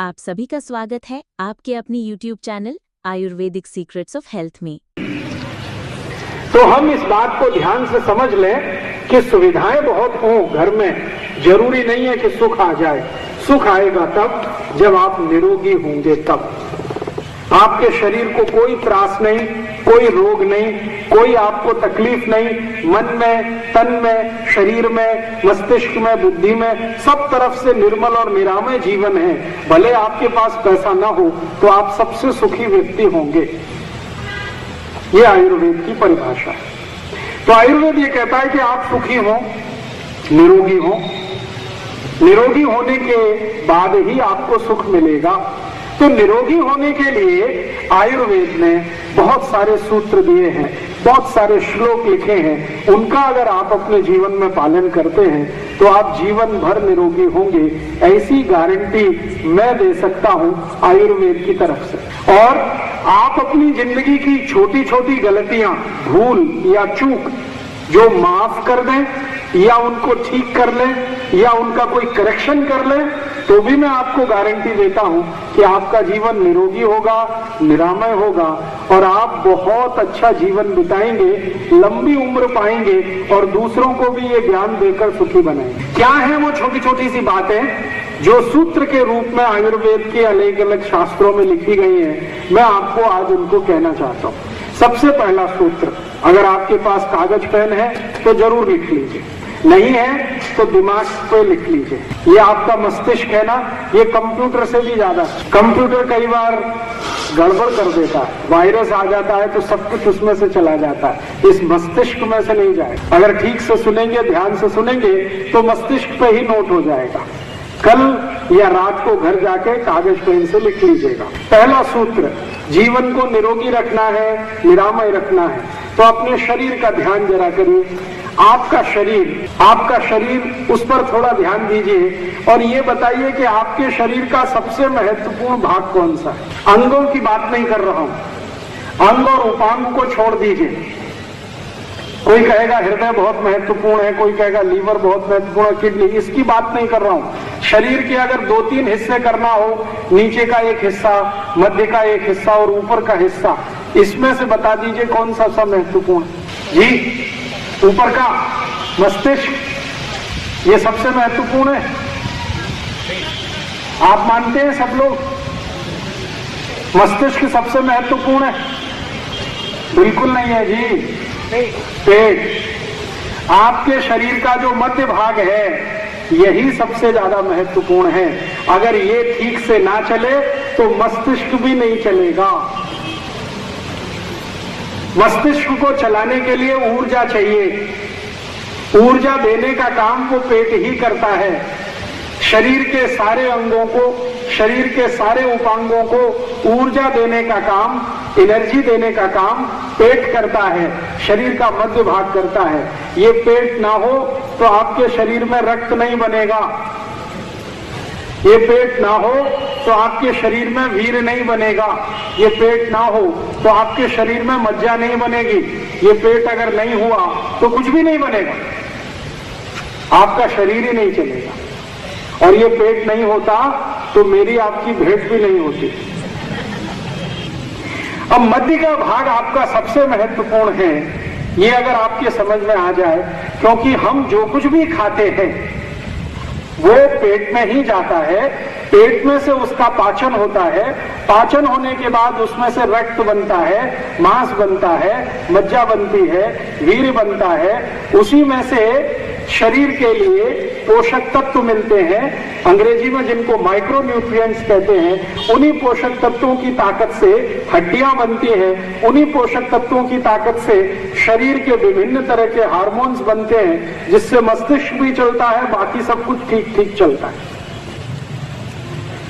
आप सभी का स्वागत है आपके अपनी YouTube channel Ayurvedic secrets of health में। तो हम इस बात को ध्यान से समझ लें कि सुविधाएं बहुत हों घर में, जरूरी नहीं है कि सुख आ जाए। सुख आएगा तब जब आप निरोगी होंगे, तब आपके शरीर को कोई त्रास नहीं, कोई रोग नहीं, कोई आपको तकलीफ नहीं, मन में, तन में, शरीर में, मस्तिष्क में, बुद्धि में, सब तरफ से निर्मल और निरामय जीवन है। भले आपके पास पैसा ना हो तो आप सबसे सुखी व्यक्ति होंगे। ये आयुर्वेद की परिभाषा है। तो आयुर्वेद ये कहता है कि आप सुखी हो, निरोगी हो। निरोगी होने के बाद ही आपको सुख मिलेगा। तो निरोगी होने के लिए आयुर्वेद ने बहुत सारे सूत्र दिए हैं, बहुत सारे श्लोक लिखे हैं। उनका अगर आप अपने जीवन में पालन करते हैं तो आप जीवन भर निरोगी होंगे, ऐसी गारंटी मैं दे सकता हूं आयुर्वेद की तरफ से। और आप अपनी जिंदगी की छोटी छोटी गलतियां, भूल या चूक जो माफ कर दें या उनको ठीक कर लें या उनका कोई करेक्शन कर लें, तो भी मैं आपको गारंटी देता हूं कि आपका जीवन निरोगी होगा, निरामय होगा और आप बहुत अच्छा जीवन बिताएंगे, लंबी उम्र पाएंगे और दूसरों को भी ये ज्ञान देकर सुखी बनाएंगे। क्या है वो छोटी छोटी सी बातें जो सूत्र के रूप में आयुर्वेद के अलग अलग शास्त्रों में लिखी गई हैं, मैं आपको आज उनको कहना चाहता हूं। सबसे पहला सूत्र, अगर आपके पास कागज पेन है तो जरूर लिख लीजिए, नहीं है तो दिमाग पे लिख लीजिए। ये आपका मस्तिष्क है ना, ये कंप्यूटर से भी ज्यादा। कंप्यूटर कई बार गड़बड़ कर देता है, वायरस आ जाता है तो सब कुछ उसमें से चला जाता है, इस मस्तिष्क में से नहीं जाए। अगर ठीक से सुनेंगे, ध्यान से सुनेंगे तो मस्तिष्क पे ही नोट हो जाएगा। कल या रात को घर जाके कागज पेन से लिख लीजिएगा। पहला सूत्र, जीवन को निरोगी रखना है, निरामय रखना है तो अपने शरीर का ध्यान जरा करिए। आपका शरीर, उस पर थोड़ा ध्यान दीजिए और ये बताइए कि आपके शरीर का सबसे महत्वपूर्ण भाग कौन सा है। अंगों की बात नहीं कर रहा हूं, अंग और उपांग को छोड़ दीजिए। कोई कहेगा हृदय बहुत महत्वपूर्ण है, कोई कहेगा लीवर बहुत महत्वपूर्ण है, किडनी, इसकी बात नहीं कर रहा हूं। शरीर के अगर 2-3 हिस्से करना हो, नीचे का एक हिस्सा, मध्य का एक हिस्सा और ऊपर का हिस्सा, इसमें से बता दीजिए कौन सा सब महत्वपूर्ण जी। ऊपर का मस्तिष्क, ये सबसे महत्वपूर्ण है, आप मानते हैं सब लोग? मस्तिष्क सबसे महत्वपूर्ण है? बिल्कुल नहीं है जी। पेट, आपके शरीर का जो मध्य भाग है यही सबसे ज्यादा महत्वपूर्ण है। अगर ये ठीक से ना चले तो मस्तिष्क भी नहीं चलेगा। मस्तिष्क को चलाने के लिए ऊर्जा चाहिए, ऊर्जा देने का काम वो पेट ही करता है। शरीर के सारे अंगों को, शरीर के सारे उपांगों को ऊर्जा देने का काम, एनर्जी देने का काम पेट करता है, शरीर का मध्य भाग करता है। ये पेट ना हो तो आपके शरीर में रक्त नहीं बनेगा, ये पेट ना हो तो आपके शरीर में वीर्य नहीं बनेगा, ये पेट ना हो तो आपके शरीर में मज्जा नहीं बनेगी। ये पेट अगर नहीं हुआ तो कुछ भी नहीं बनेगा, आपका शरीर ही नहीं चलेगा। और ये पेट नहीं होता तो मेरी आपकी भेंट भी नहीं होती। अब मध्य का भाग आपका सबसे महत्वपूर्ण है, ये अगर आपके समझ में आ जाए, क्योंकि हम जो कुछ भी खाते हैं वो पेट में ही जाता है, पेट में से उसका पाचन होता है, पाचन होने के बाद उसमें से रक्त बनता है, मांस बनता है, मज्जा बनती है, वीर्य बनता है, उसी में से शरीर के लिए पोषक तत्व मिलते हैं, अंग्रेजी में जिनको माइक्रो न्यूट्रिएंट्स कहते हैं। उन्हीं पोषक तत्वों की ताकत से हड्डियां बनती हैं, उन्हीं पोषक तत्वों की ताकत से शरीर के विभिन्न तरह के हार्मोन्स बनते हैं, जिससे मस्तिष्क भी चलता है, बाकी सब कुछ ठीक ठीक चलता है।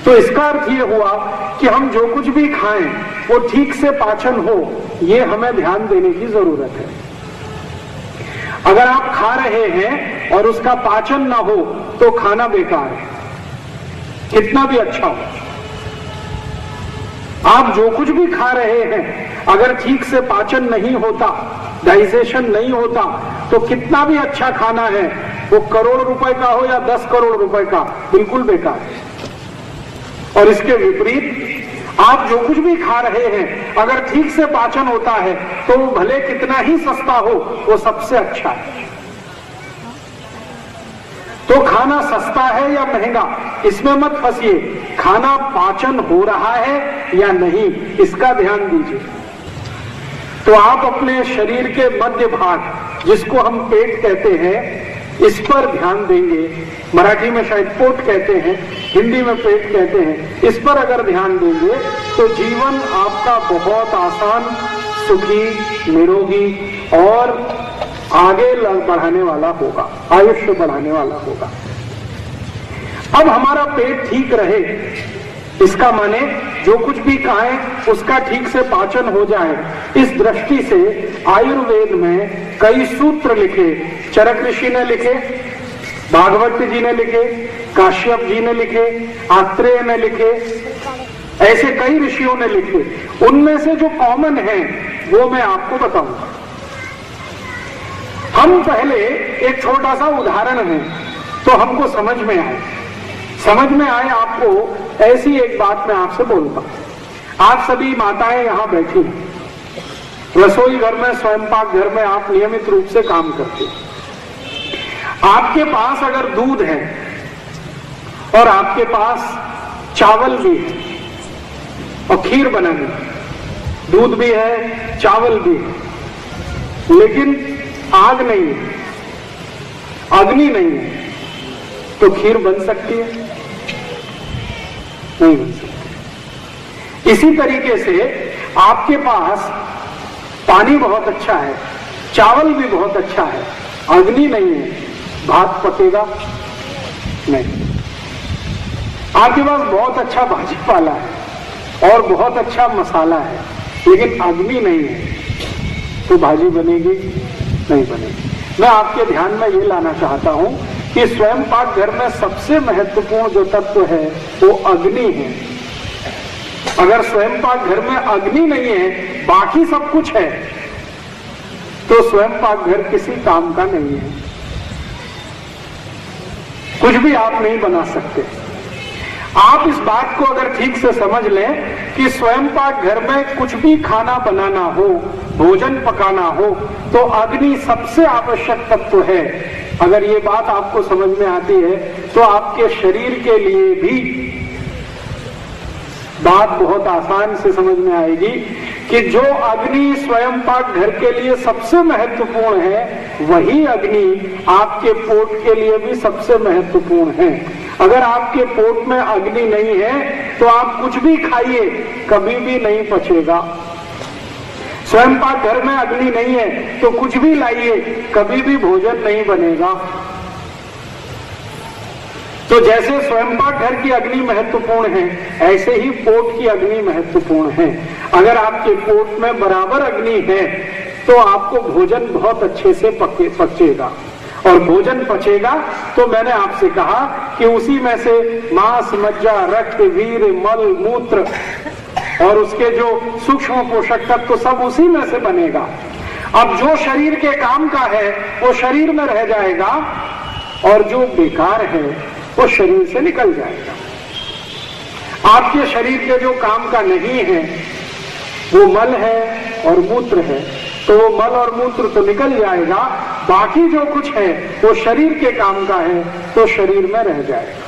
तो इसका अर्थ ये हुआ कि हम जो कुछ भी खाएं वो ठीक से पाचन हो, ये हमें ध्यान देने की जरूरत है। अगर आप खा रहे हैं और उसका पाचन ना हो तो खाना बेकार है, कितना भी अच्छा हो। आप जो कुछ भी खा रहे हैं अगर ठीक से पाचन नहीं होता, डाइजेशन नहीं होता, तो कितना भी अच्छा खाना है, वो करोड़ रुपए का हो या 10 करोड़ रुपए का, बिल्कुल बेकार है। और इसके विपरीत आप जो कुछ भी खा रहे हैं, अगर ठीक से पाचन होता है तो वो भले कितना ही सस्ता हो, वो सबसे अच्छा है। तो खाना सस्ता है या महंगा, इसमें मत फंसिए, खाना पाचन हो रहा है या नहीं, इसका ध्यान दीजिए। तो आप अपने शरीर के मध्य भाग, जिसको हम पेट कहते हैं, इस पर ध्यान देंगे। मराठी में शायद पोट कहते हैं, हिंदी में पेट कहते हैं। इस पर अगर ध्यान देंगे तो जीवन आपका बहुत आसान, सुखी, निरोगी और आगे बढ़ाने वाला होगा, आयुष्य बढ़ाने वाला होगा। अब हमारा पेट ठीक रहे, इसका माने जो कुछ भी खाएं उसका ठीक से पाचन हो जाए। इस दृष्टि से आयुर्वेद में कई सूत्र लिखे, चरक ऋषि ने लिखे, भागवत जी ने लिखे, काश्यप जी ने लिखे, आत्रेय ने लिखे, ऐसे कई ऋषियों ने लिखे। उनमें से जो कॉमन है वो मैं आपको बताऊंगा। हम पहले एक छोटा सा उदाहरण है तो हमको समझ में आए आपको ऐसी एक बात मैं आपसे बोलता हूं। आप सभी माताएं यहां बैठी हैं, रसोई घर में, स्वयंपाक घर में आप नियमित रूप से काम करते हैं। आपके पास अगर दूध है और आपके पास चावल भी है और खीर बनानी, दूध भी है, चावल भी है, लेकिन आग नहीं है, अग्नि नहीं है, तो खीर बन सकती है? नहीं बन सकती। इसी तरीके से आपके पास पानी बहुत अच्छा है, चावल भी बहुत अच्छा है, अग्नि नहीं है, भात पकेगा नहीं। आपके पास बहुत अच्छा भाजी पाला है और बहुत अच्छा मसाला है, लेकिन अग्नि नहीं है, तो भाजी बनेगी? नहीं बनेगी। मैं आपके ध्यान में ये लाना चाहता हूं कि स्वयंपाक घर में सबसे महत्वपूर्ण जो तत्व है वो अग्नि है। अगर स्वयंपाक घर में अग्नि नहीं है, बाकी सब कुछ है, तो स्वयंपाक घर किसी काम का नहीं है, कुछ भी आप नहीं बना सकते। आप इस बात को अगर ठीक से समझ लें कि स्वयंपाक घर में कुछ भी खाना बनाना हो, भोजन पकाना हो, तो अग्नि सबसे आवश्यक तत्व है। अगर ये बात आपको समझ में आती है तो आपके शरीर के लिए भी बात बहुत आसान से समझ में आएगी कि जो अग्नि स्वयंपाक घर के लिए सबसे महत्वपूर्ण है, वही अग्नि आपके पोट के लिए भी सबसे महत्वपूर्ण है। अगर आपके पोट में अग्नि नहीं है तो आप कुछ भी खाइए, कभी भी नहीं पचेगा। स्वयंपाक घर में अग्नि नहीं है तो कुछ भी लाइए, कभी भी भोजन नहीं बनेगा। तो जैसे स्वयंपाक घर की अग्नि महत्वपूर्ण है, ऐसे ही पोट की अग्नि महत्वपूर्ण है। अगर आपके पोट में बराबर अग्नि है तो आपको भोजन बहुत अच्छे से पचेगा, और भोजन पचेगा तो मैंने आपसे कहा कि उसी में से मांस, मज्जा, रक्त, वीर्य, मल, मूत्र और उसके जो सूक्ष्म पोषक तत्व तो सब उसी में से बनेगा। अब जो शरीर के काम का है वो शरीर में रह जाएगा और जो बेकार है वो शरीर से निकल जाएगा। आपके शरीर के जो काम का नहीं है वो मल है और मूत्र है, तो वो मल और मूत्र तो निकल जाएगा, बाकी जो कुछ है वो शरीर के काम का है तो शरीर में रह जाएगा।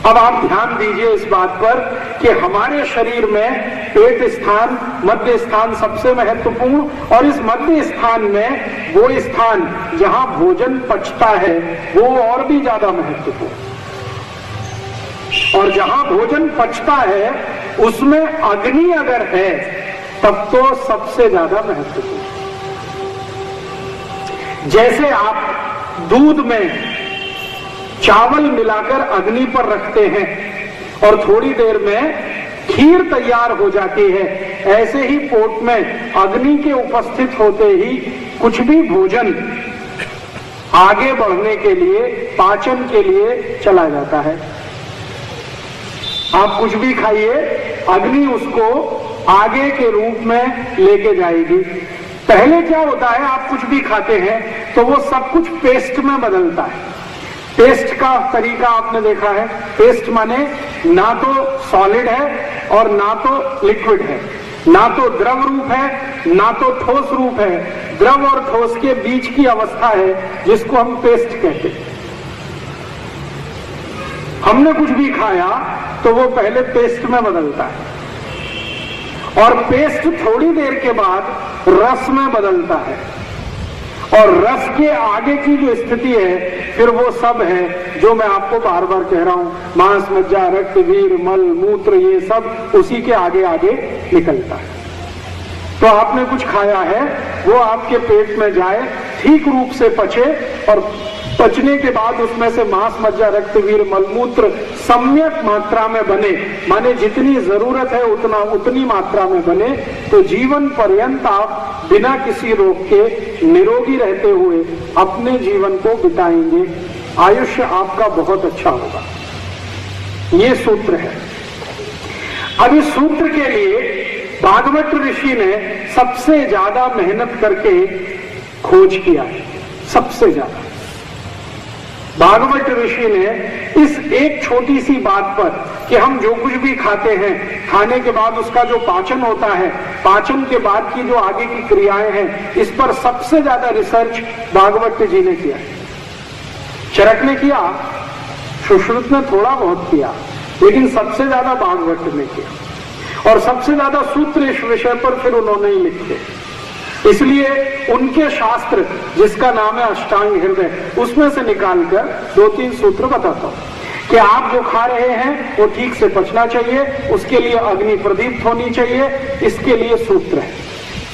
अब आप ध्यान दीजिए इस बात पर कि हमारे शरीर में पेट स्थान, मध्य स्थान सबसे महत्वपूर्ण, और इस मध्य स्थान में वो स्थान जहां भोजन पचता है वो और भी ज्यादा महत्वपूर्ण। और जहां भोजन पचता है उसमें अग्नि अगर है तब तो सबसे ज्यादा महत्वपूर्ण। जैसे आप दूध में चावल मिलाकर अग्नि पर रखते हैं और थोड़ी देर में खीर तैयार हो जाती है, ऐसे ही पोट में अग्नि के उपस्थित होते ही कुछ भी भोजन आगे बढ़ने के लिए, पाचन के लिए चला जाता है। आप कुछ भी खाइए, अग्नि उसको आगे के रूप में लेके जाएगी। पहले क्या होता है, आप कुछ भी खाते हैं तो वो सब कुछ पेस्ट में बदलता है। पेस्ट का तरीका आपने देखा है। पेस्ट माने ना तो सॉलिड है और ना तो लिक्विड है, ना तो द्रव रूप है ना तो ठोस रूप है, द्रव और ठोस के बीच की अवस्था है जिसको हम पेस्ट कहते हैं। हमने कुछ भी खाया तो वो पहले पेस्ट में बदलता है और पेस्ट थोड़ी देर के बाद रस में बदलता है और रस के आगे की जो स्थिति है फिर वो सब है जो मैं आपको बार बार कह रहा हूं, मांस, मज्जा, रक्त, वीर, मल, मूत्र, ये सब उसी के आगे आगे निकलता है। तो आपने कुछ खाया है वो आपके पेट में जाए, ठीक रूप से पचे और पचने के बाद उसमें से मांस, मज्जा, रक्त, वीर, मलमूत्र सम्यक मात्रा में बने, माने जितनी जरूरत है उतनी मात्रा में बने, तो जीवन पर्यंत आप बिना किसी रोग के निरोगी रहते हुए अपने जीवन को बिताएंगे। आयुष्य आपका बहुत अच्छा होगा। ये सूत्र है। अब इस सूत्र के लिए भागवत ऋषि ने सबसे ज्यादा मेहनत करके खोज किया है। सबसे ज्यादा भागवत ऋषि ने इस एक छोटी सी बात पर कि हम जो कुछ भी खाते हैं, खाने के बाद उसका जो पाचन होता है, पाचन के बाद की जो आगे की क्रियाएं हैं, इस पर सबसे ज्यादा रिसर्च भागवत जी ने किया। चरक ने किया, सुश्रुत ने थोड़ा बहुत किया, लेकिन सबसे ज्यादा भागवत ने किया और सबसे ज्यादा सूत्र इस विषय पर फिर उन्होंने ही लिखे। इसलिए उनके शास्त्र, जिसका नाम है अष्टांग हृदय, उसमें से निकालकर 2-3 सूत्र बताता हूं कि आप जो खा रहे हैं वो ठीक से पचना चाहिए, उसके लिए अग्नि प्रदीप्त होनी चाहिए। इसके लिए सूत्र है।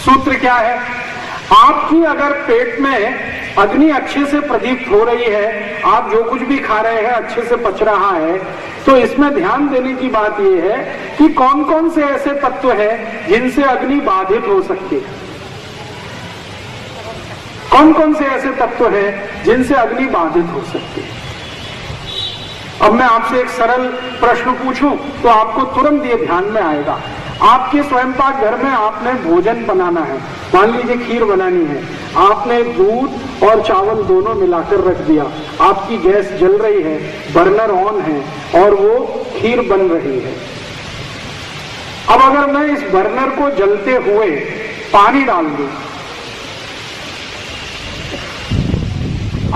सूत्र क्या है? आपकी अगर पेट में अग्नि अच्छे से प्रदीप्त हो रही है, आप जो कुछ भी खा रहे हैं अच्छे से पच रहा है, तो इसमें ध्यान देने की बात यह है कि कौन कौन से ऐसे तत्व हैं जिनसे अग्नि बाधित हो सकती है। कौन कौन से ऐसे तत्व हैं जिनसे अग्नि बाधित हो सकती है। अब मैं आपसे एक सरल प्रश्न पूछूं तो आपको तुरंत ये ध्यान में आएगा। आपके स्वयंपाक घर में आपने भोजन बनाना है, मान लीजिए खीर बनानी है, आपने दूध और चावल दोनों मिलाकर रख दिया, आपकी गैस जल रही है, बर्नर ऑन है और वो खीर बन रही है। अब अगर मैं इस बर्नर को जलते हुए पानी डाल दूं,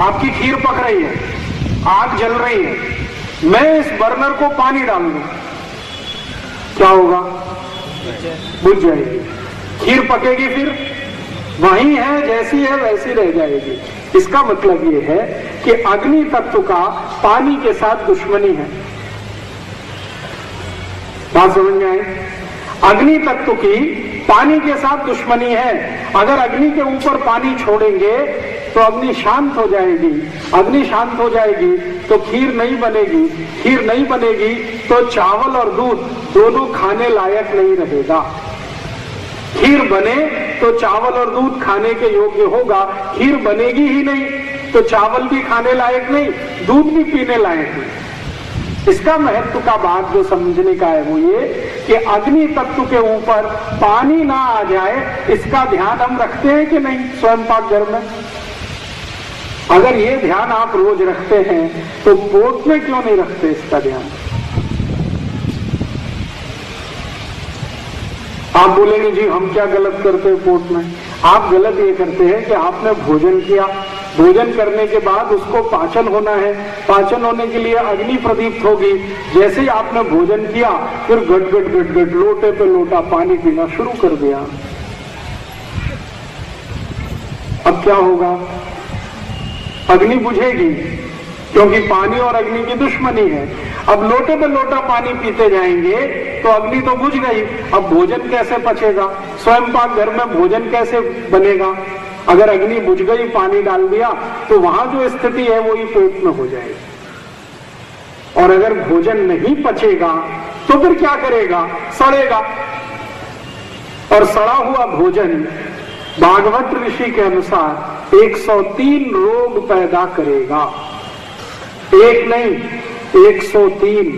आपकी खीर पक रही है, आग जल रही है, मैं इस बर्नर को पानी डाल दूं, क्या होगा? बुझ जाएगी। खीर पकेगी, फिर वही है, जैसी है वैसी रह जाएगी। इसका मतलब यह है कि अग्नि तत्व का पानी के साथ दुश्मनी है। बात समझ में आई? अग्नि तत्व की पानी के साथ दुश्मनी है। अगर अग्नि के ऊपर पानी छोड़ेंगे तो अग्नि शांत हो जाएगी, अग्नि शांत हो जाएगी तो खीर नहीं बनेगी, खीर नहीं बनेगी तो चावल और दूध दोनों खाने लायक नहीं रहेगा। खीर बने तो चावल और दूध खाने के योग्य होगा, खीर बनेगी ही नहीं तो चावल भी खाने लायक नहीं, दूध भी पीने लायक नहीं। इसका महत्व का बात जो समझने का है वो ये कि अग्नि तत्व के ऊपर पानी ना आ जाए, इसका ध्यान हम रखते हैं कि नहीं स्वयंपाक घर में? अगर ये ध्यान आप रोज रखते हैं तो पोट में क्यों नहीं रखते इसका ध्यान? आप बोलेंगे जी हम क्या गलत करते हैं पोट में? आप गलत ये करते हैं कि आपने भोजन किया, भोजन करने के बाद उसको पाचन होना है, पाचन होने के लिए अग्नि प्रदीप्त होगी। जैसे ही आपने भोजन किया फिर गट गट गट गट लोटे पे लोटा पानी पीना शुरू कर दिया। अब क्या होगा? अग्नि बुझेगी, क्योंकि पानी और अग्नि की दुश्मनी है। अब लोटे पे लोटा पानी पीते जाएंगे तो अग्नि तो बुझ गई, अब भोजन कैसे पचेगा? स्वयंपाक घर में भोजन कैसे बनेगा? अगर अग्नि बुझ गई, पानी डाल दिया तो वहां जो स्थिति है वो ही पेट में हो जाएगी। और अगर भोजन नहीं पचेगा तो फिर क्या करेगा? सड़ेगा। और सड़ा हुआ भोजन भागवत ऋषि के अनुसार 103 रोग पैदा करेगा। एक नहीं, 103।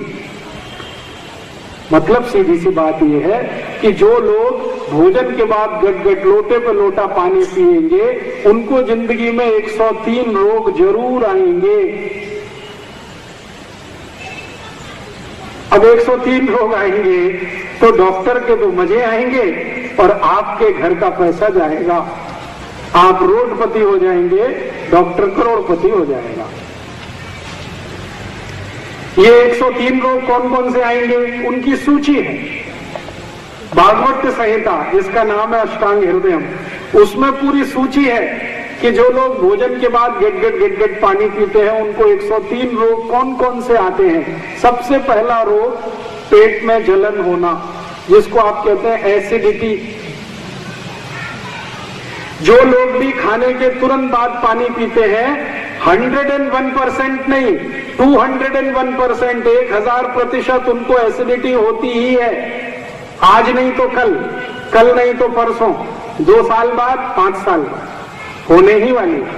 मतलब सीधी सी बात यह है कि जो लोग भोजन के बाद गट गट लोटे पे लोटा पानी पिएंगे उनको जिंदगी में 103 रोग जरूर आएंगे। अब 103 रोग आएंगे तो डॉक्टर के तो मजे आएंगे और आपके घर का पैसा जाएगा। आप रोडपति हो जाएंगे, डॉक्टर करोड़पति हो जाएगा। ये 103 रोग कौन कौन से आएंगे, उनकी सूची है। भागवत संहिता, जिसका नाम है अष्टांग हृदयम, उसमें पूरी सूची है कि जो लोग भोजन के बाद गट पानी पीते हैं उनको 103 रोग कौन कौन से आते हैं। सबसे पहला रोग पेट में जलन होना, जिसको आप कहते हैं एसिडिटी। जो लोग भी खाने के तुरंत बाद पानी पीते हैं, 101% नहीं, 201%, 1000% उनको एसिडिटी होती ही है। आज नहीं तो कल नहीं तो परसों, 2 साल बाद, 5 साल बाद होने ही वाली है।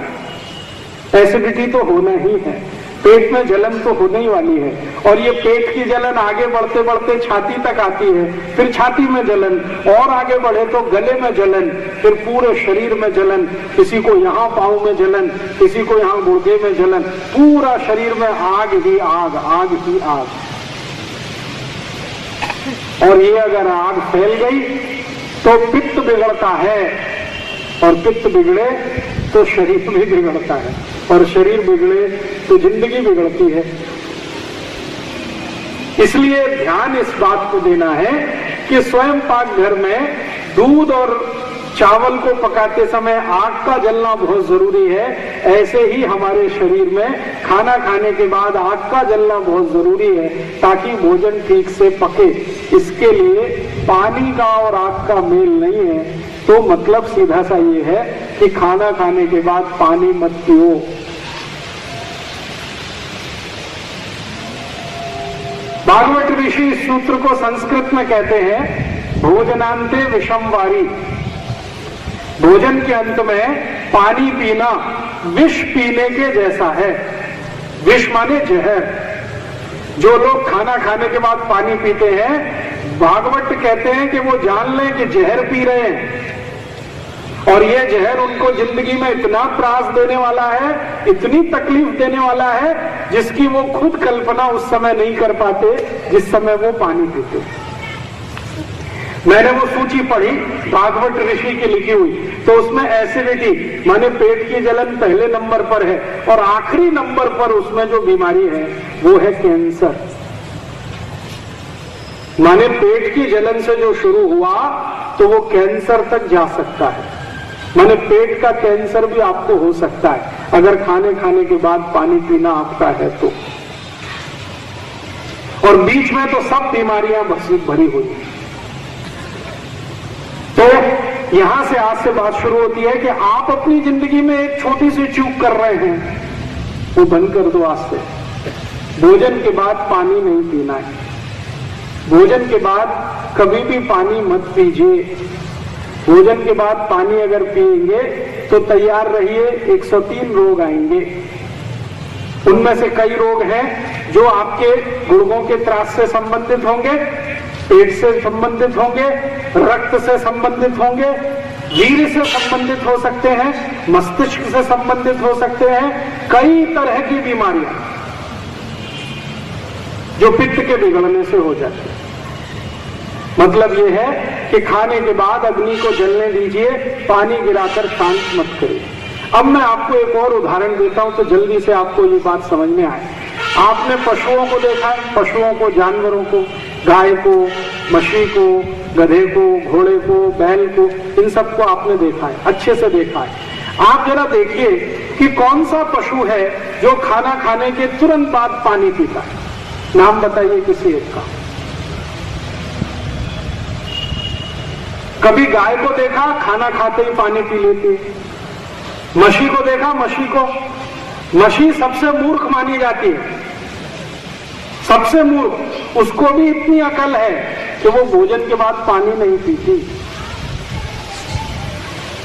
एसिडिटी तो होना ही है, पेट में जलन तो होने ही वाली है। और ये पेट की जलन आगे बढ़ते बढ़ते छाती तक आती है, फिर छाती में जलन, और आगे बढ़े तो गले में जलन, फिर पूरे शरीर में जलन। किसी को यहाँ पांव में जलन, किसी को यहाँ गुर्दे में जलन, पूरा शरीर में आग ही आग, आग ही आग। और ये अगर आग फैल गई तो पित्त बिगड़ता है, और पित्त बिगड़े तो शरीर भी बिगड़ता है, और शरीर बिगड़े तो जिंदगी बिगड़ती है। इसलिए ध्यान इस बात को देना है कि स्वयं पाक घर में दूध और चावल को पकाते समय आग का जलना बहुत जरूरी है। ऐसे ही हमारे शरीर में खाना खाने के बाद आग का जलना बहुत जरूरी है, ताकि भोजन ठीक से पके। इसके लिए पानी का और आग का मेल नहीं है, तो मतलब सीधा सा ये है कि खाना खाने के बाद पानी मत पियो। भागवत ऋषि इस सूत्र को संस्कृत में कहते हैं भोजनांते विषमवारी। भोजन के अंत में पानी पीना विष पीने के जैसा है। विष माने जहर। जो लोग खाना खाने के बाद पानी पीते हैं, भागवत कहते हैं कि वो जान लें कि जहर पी रहे हैं, और ये जहर उनको जिंदगी में इतना त्रास देने वाला है, इतनी तकलीफ देने वाला है, जिसकी वो खुद कल्पना उस समय नहीं कर पाते जिस समय वो पानी पीते। मैंने वो सूची पढ़ी भागवत ऋषि की लिखी हुई, तो उसमें एसिडिटी माने पेट की जलन पहले नंबर पर है, और आखिरी नंबर पर उसमें जो बीमारी है वो है कैंसर। माने पेट की जलन से जो शुरू हुआ तो वो कैंसर तक जा सकता है। माने पेट का कैंसर भी आपको हो सकता है अगर खाने के बाद पानी पीना आपका है तो। और बीच में तो सब बीमारियां भरी हुई हैं। तो यहां से आज से बात शुरू होती है कि आप अपनी जिंदगी में एक छोटी सी चूक कर रहे हैं, वो बंद कर दो आज से। भोजन के बाद पानी नहीं पीना है। भोजन के बाद कभी भी पानी मत पीजिए। भोजन के बाद पानी अगर पिएंगे तो तैयार रहिए, 103 रोग आएंगे। उनमें से कई रोग हैं जो आपके गुर्दों के त्रास से संबंधित होंगे, पेट से संबंधित होंगे, रक्त से संबंधित होंगे, वीर्य से संबंधित हो सकते हैं, मस्तिष्क से संबंधित हो सकते हैं। कई तरह की बीमारियां जो पित्त के बिगड़ने से हो जाती है। मतलब यह है कि खाने के बाद अग्नि को जलने दीजिए, पानी गिराकर शांत मत करिए। अब मैं आपको एक और उदाहरण देता हूं तो जल्दी से आपको ये बात समझ में आए। आपने पशुओं को देखा है, पशुओं को, जानवरों को, गाय को, मछली को, गधे को, घोड़े को, बैल को, इन सबको आपने देखा है, अच्छे से देखा है। आप जरा देखिए कि कौन सा पशु है जो खाना खाने के तुरंत बाद पानी पीता है। नाम बताइए किसी एक का। कभी गाय को देखा खाना खाते ही पानी पी लेती है। मछली को देखा, मछली सबसे मूर्ख मानी जाती है, सबसे मूर्ख। उसको भी इतनी अकल है कि वो भोजन के बाद पानी नहीं पीती।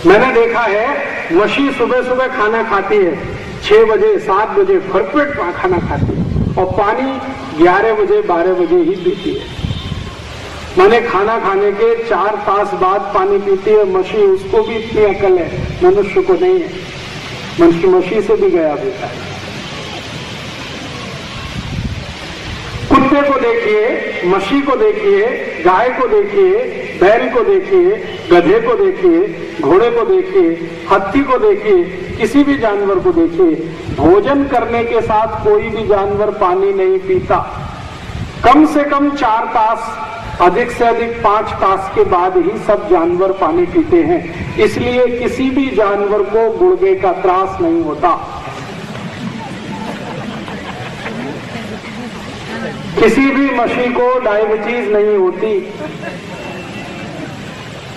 मैंने देखा है मछली सुबह सुबह खाना खाती है, 6 बजे 7 बजे भरपेट खाना खाती है, और पानी 11 बजे 12 बजे ही पीती है। मैंने खाना खाने के 4 तास बाद पानी पीती है मछली। उसको भी इतनी अकल है, मनुष्य को नहीं है। मछली से भी गया बेटा। कुत्ते को देखिए, मछली को देखिए, गाय को देखिए, बैल को देखिए, गधे को देखिए, घोड़े को देखिए, हाथी को देखिए, किसी भी जानवर को देखिए, भोजन करने के साथ कोई भी जानवर पानी नहीं पीता। कम से कम 4 तास, अधिक से अधिक 5 तास के बाद ही सब जानवर पानी पीते हैं। इसलिए किसी भी जानवर को गुर्दे का त्रास नहीं होता। किसी भी मछली को डायबिटीज नहीं होती।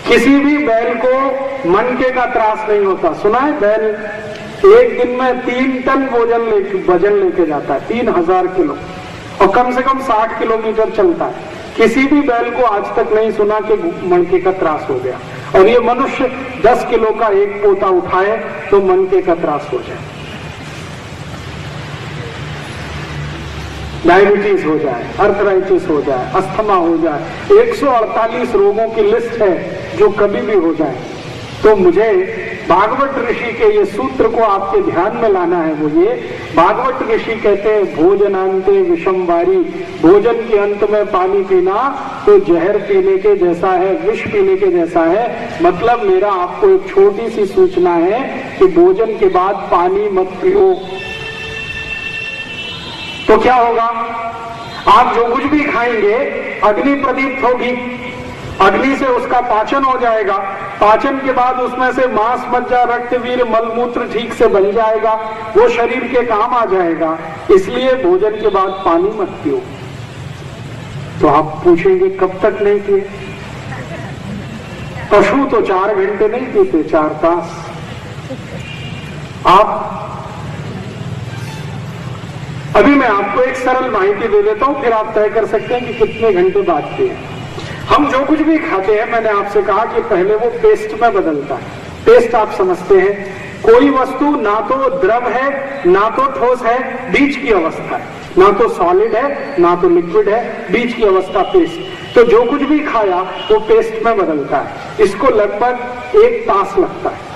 किसी भी बैल को मनके का त्रास नहीं होता। सुना है, बैल एक दिन में 3 टन वजन लेके जाता है, 3000 किलो, और कम से कम 60 किलोमीटर चलता है। किसी भी बैल को आज तक नहीं सुना कि मनके का त्रास हो गया। और ये मनुष्य 10 किलो का एक पोता उठाए तो मनके का त्रास हो जाए, डायबिटीज हो जाए, अर्थराइटिस हो जाए, अस्थमा हो जाए, 148 रोगों की लिस्ट है जो कभी भी हो जाए। तो मुझे भागवत ऋषि के ये सूत्र को आपके ध्यान में लाना है। वो ये भागवत ऋषि कहते हैं, भोजनांते विषमवारी, भोजन के अंत में पानी पीना तो जहर पीने के जैसा है, विष पीने के जैसा है। मतलब मेरा आपको एक छोटी सी सूचना है कि भोजन के बाद पानी मत पियो। तो क्या होगा, आप जो कुछ भी खाएंगे अग्नि प्रदीप्त होगी, अग्नि से उसका पाचन हो जाएगा, पाचन के बाद उसमें से मांस, मज्जा, रक्त, वीर, मलमूत्र ठीक से बन जाएगा, वो शरीर के काम आ जाएगा। इसलिए भोजन के बाद पानी मत पियो। तो आप पूछेंगे कब तक नहीं पिए? पशु तो 4 घंटे नहीं पीते, 4 तास। आप अभी मैं आपको एक सरल माहिती दे देता हूं, फिर आप तय कर सकते हैं कि कितने घंटे बाद पिए। हम जो कुछ भी खाते हैं, मैंने आपसे कहा कि पहले वो पेस्ट में बदलता है। पेस्ट आप समझते हैं, कोई वस्तु ना तो द्रव है, ना तो ठोस है, बीच की अवस्था है, ना तो सॉलिड है, ना तो लिक्विड है, बीच की अवस्था पेस्ट। तो जो कुछ भी खाया वो पेस्ट में बदलता है। इसको लगभग 1 तास लगता है।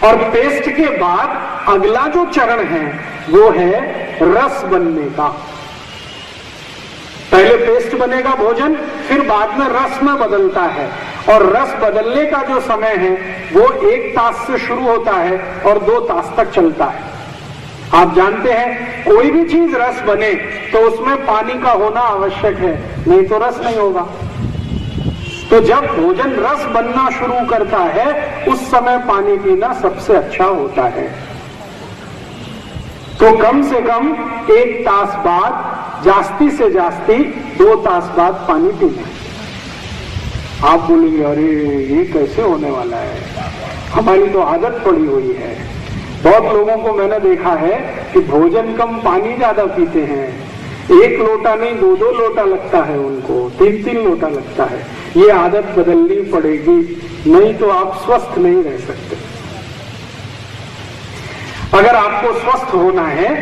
और पेस्ट के बाद अगला जो चरण है वो है रस बनने का। पहले पेस्ट बनेगा भोजन, फिर बाद में रस में बदलता है। और रस बदलने का जो समय है वो 1 तास से शुरू होता है और 2 तास तक चलता है। आप जानते हैं, कोई भी चीज रस बने तो उसमें पानी का होना आवश्यक है, नहीं तो रस नहीं होगा। तो जब भोजन रस बनना शुरू करता है उस समय पानी पीना सबसे अच्छा होता है। तो कम से कम 1 तास बाद, जास्ती से जास्ती 2 तास बाद पानी पीना। आप बोलेंगे अरे ये कैसे होने वाला है, हमारी तो आदत पड़ी हुई है। बहुत लोगों को मैंने देखा है कि भोजन कम पानी ज्यादा पीते हैं। 1 लोटा नहीं 2-2 लोटा लगता है उनको, 3-3 लोटा लगता है। ये आदत बदलनी पड़ेगी, नहीं तो आप स्वस्थ नहीं रह सकते। अगर आपको स्वस्थ होना है,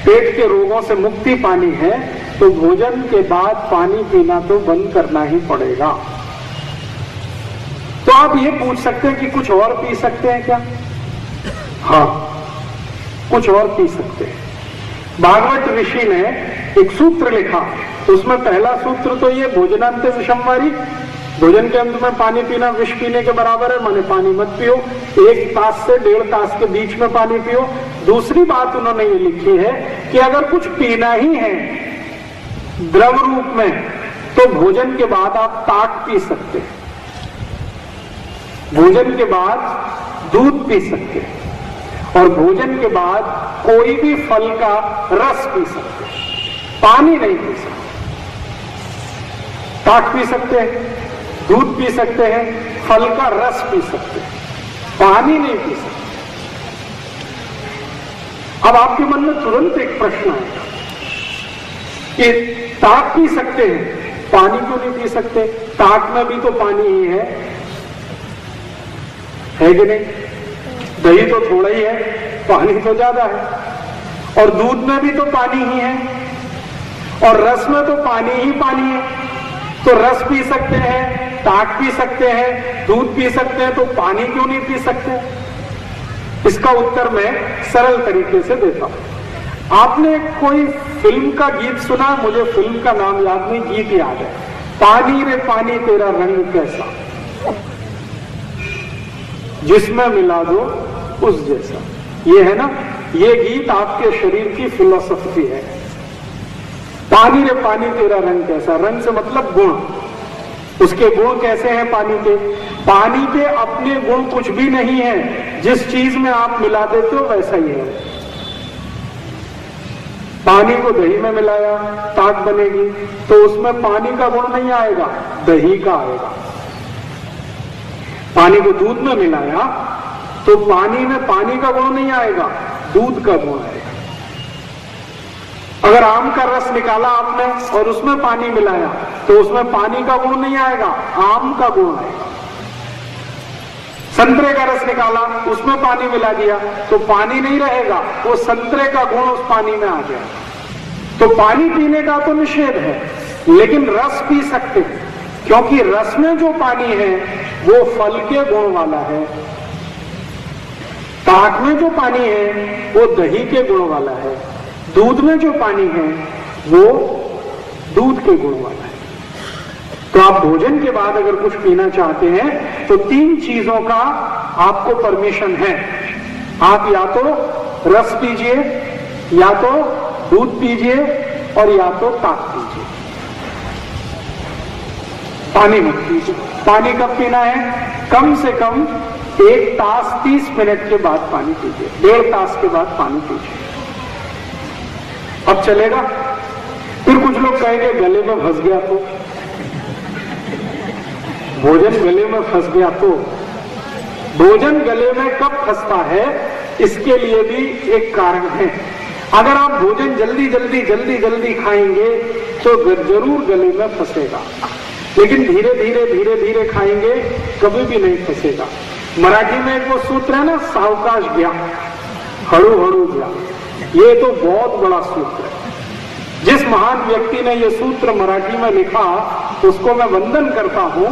पेट के रोगों से मुक्ति पानी है, तो भोजन के बाद पानी पीना तो बंद करना ही पड़ेगा। तो आप ये पूछ सकते हैं कि कुछ और पी सकते हैं क्या? हाँ, कुछ और पी सकते हैं। भागवत ऋषि ने एक सूत्र लिखा, उसमें पहला सूत्र तो ये भोजनांते विषमवारी, भोजन के अंत में पानी पीना विष पीने के बराबर है, माने पानी मत पियो। 1 तास से 1.5 तास के बीच में पानी पियो। दूसरी बात उन्होंने ये लिखी है कि अगर कुछ पीना ही है द्रव रूप में, तो भोजन के बाद आप ताक पी सकते हैं, भोजन के बाद दूध पी सकते हैं, और भोजन के बाद कोई भी फल का रस पी सकते हैं, पानी नहीं पी सकते। ताक पी सकते हैं, दूध पी सकते हैं, फल का रस पी सकते हैं, पानी नहीं पी सकते। अब आपके मन में तुरंत एक प्रश्न आएगा कि ताक पी सकते हैं, पानी क्यों नहीं पी सकते? ताक में भी तो पानी ही है कि नहीं? दही तो थोड़ा ही है, पानी तो ज्यादा है। और दूध में भी तो पानी ही है, और रस में तो पानी ही पानी है। तो रस पी सकते हैं, ताक पी सकते हैं, दूध पी सकते हैं, तो पानी क्यों नहीं पी सकते? इसका उत्तर मैं सरल तरीके से देता हूं। आपने कोई फिल्म का गीत सुना, मुझे फिल्म का नाम याद नहीं, गीत याद है, पानी रे पानी तेरा रंग कैसा, जिसमें मिला दो उस जैसा। ये है ना, ये गीत आपके शरीर की फिलॉसफी है। पानी रे पानी तेरा रंग कैसा, रंग से मतलब गुण, उसके गुण कैसे हैं पानी के? पानी के अपने गुण कुछ भी नहीं है, जिस चीज में आप मिला देते हो वैसा ही है। पानी को दही में मिलाया, ताक बनेगी, तो उसमें पानी का गुण नहीं आएगा, दही का आएगा। पानी को दूध में मिलाया तो पानी में पानी का गुण नहीं आएगा, दूध का गुण आएगा। अगर आम का रस निकाला आपने और उसमें पानी मिलाया तो उसमें पानी का गुण नहीं आएगा, आम का गुण आएगा। संतरे का रस निकाला, उसमें पानी मिला दिया तो पानी नहीं रहेगा, वो संतरे का गुण उस पानी में आ जाएगा। तो पानी पीने का तो निषेध है, लेकिन रस पी सकते हैं, क्योंकि रस में जो पानी है वो फल के गुण वाला है। ताक में जो पानी है वो दही के गुण वाला है। दूध में जो पानी है वो दूध के गुण वाला है। तो आप भोजन के बाद अगर कुछ पीना चाहते हैं तो 3 चीजों का आपको परमिशन है। आप या तो रस पीजिए, या तो दूध पीजिए, और या तो ताक पीजिए, पानी मत पीजिए। पानी कब पीना है? कम से कम 1 तास 30 मिनट के बाद पानी पीजिए, 1.5 तास के बाद पानी पीजिए। अब चलेगा? फिर कुछ लोग कहेंगे गले में फंस गया तो, भोजन गले में फंस गया तो। भोजन गले में कब फंसता है, इसके लिए भी एक कारण है। अगर आप भोजन जल्दी जल्दी खाएंगे तो जरूर गले में फंसेगा, लेकिन धीरे धीरे खाएंगे कभी भी नहीं फंसेगा। मराठी में एक वो सूत्र है ना, सावकाश गया हड़ू हड़ू गया, ये तो बहुत बड़ा सूत्र है। जिस महान व्यक्ति ने ये सूत्र मराठी में लिखा उसको मैं वंदन करता हूं।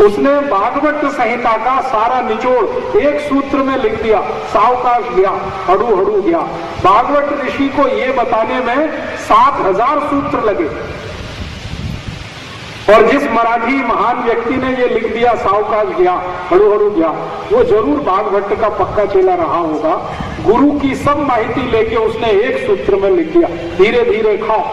उसने भागवत संहिता का सारा निचोड़ एक सूत्र में लिख दिया, सावकाश गया हड़ू हड़ू गया। भागवत ऋषि को ये बताने में 7000 सूत्र लगे, और जिस मराठी महान व्यक्ति ने ये लिख दिया सावकाश गया हड़ू हड़ू गया, वो जरूर भागवत का पक्का चेला रहा होगा। गुरु की सब माहिती लेके उसने एक सूत्र में लिख दिया, धीरे धीरे खाओ,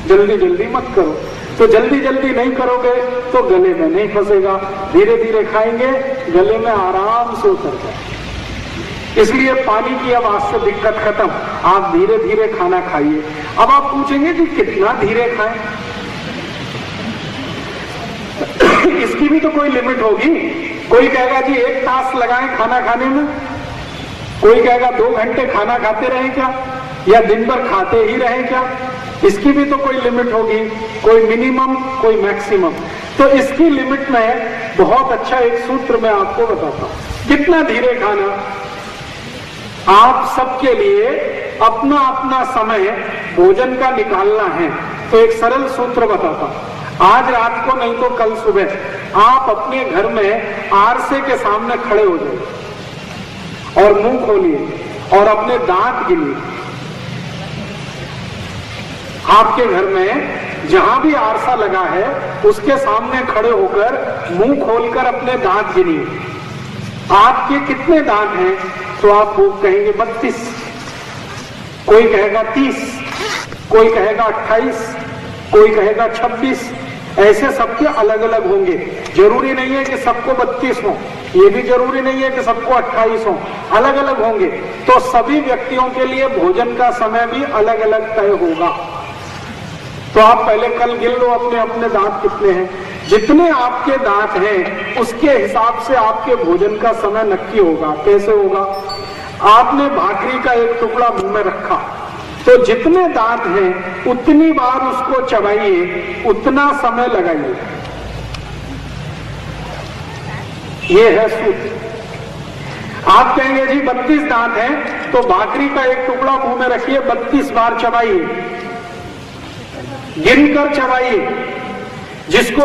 जल्दी जल्दी मत करो। तो जल्दी जल्दी नहीं करोगे तो गले में नहीं फंसेगा, धीरे धीरे खाएंगे गले में आराम से उतर जाए। इसलिए पानी की अब आज से दिक्कत खत्म, आप धीरे धीरे खाना खाइए। अब आप पूछेंगे कि कितना धीरे खाएं? इसकी भी तो कोई लिमिट होगी। कोई कहेगा जी 1 तास लगाएं खाना खाने में, कोई कहेगा 2 घंटे खाना खाते रहें क्या, या दिन भर खाते ही रहें क्या? इसकी भी तो कोई लिमिट होगी, कोई मिनिमम कोई मैक्सिमम। तो इसकी लिमिट में बहुत अच्छा एक सूत्र मैं आपको बताता हूं, कितना धीरे खाना। आप सबके लिए अपना अपना समय भोजन का निकालना है, तो एक सरल सूत्र बताता हूं। आज रात को नहीं तो कल सुबह आप अपने घर में आरसे के सामने खड़े हो जाइए और मुंह खोलिए और अपने दांत गिनिए। आपके घर में जहां भी आरसा लगा है उसके सामने खड़े होकर मुंह खोलकर अपने दांत गिनिए। आपके कितने दांत हैं? तो आप वो कहेंगे 32, कोई कहेगा 30, कोई कहेगा 28, कोई कहेगा 26। ऐसे सबके अलग अलग होंगे। जरूरी नहीं है कि सबको 32 हो, ये भी जरूरी नहीं है कि सबको 28 हो, अलग अलग होंगे। तो सभी व्यक्तियों के लिए भोजन का समय भी अलग अलग तय होगा। तो आप पहले कल गिन लो अपने अपने दांत कितने हैं। जितने आपके दांत हैं उसके हिसाब से आपके भोजन का समय नक्की होगा। कैसे होगा? आपने भाकरी का एक टुकड़ा मुंह में रखा, तो जितने दांत हैं उतनी बार उसको चबाइए, उतना समय लगाइए। ये है सूत्र। आप कहेंगे जी 32 दांत हैं, तो भाकरी का एक टुकड़ा मुंह में रखिए, 32 बार चबाइए, गिनकर चबाइए। जिसको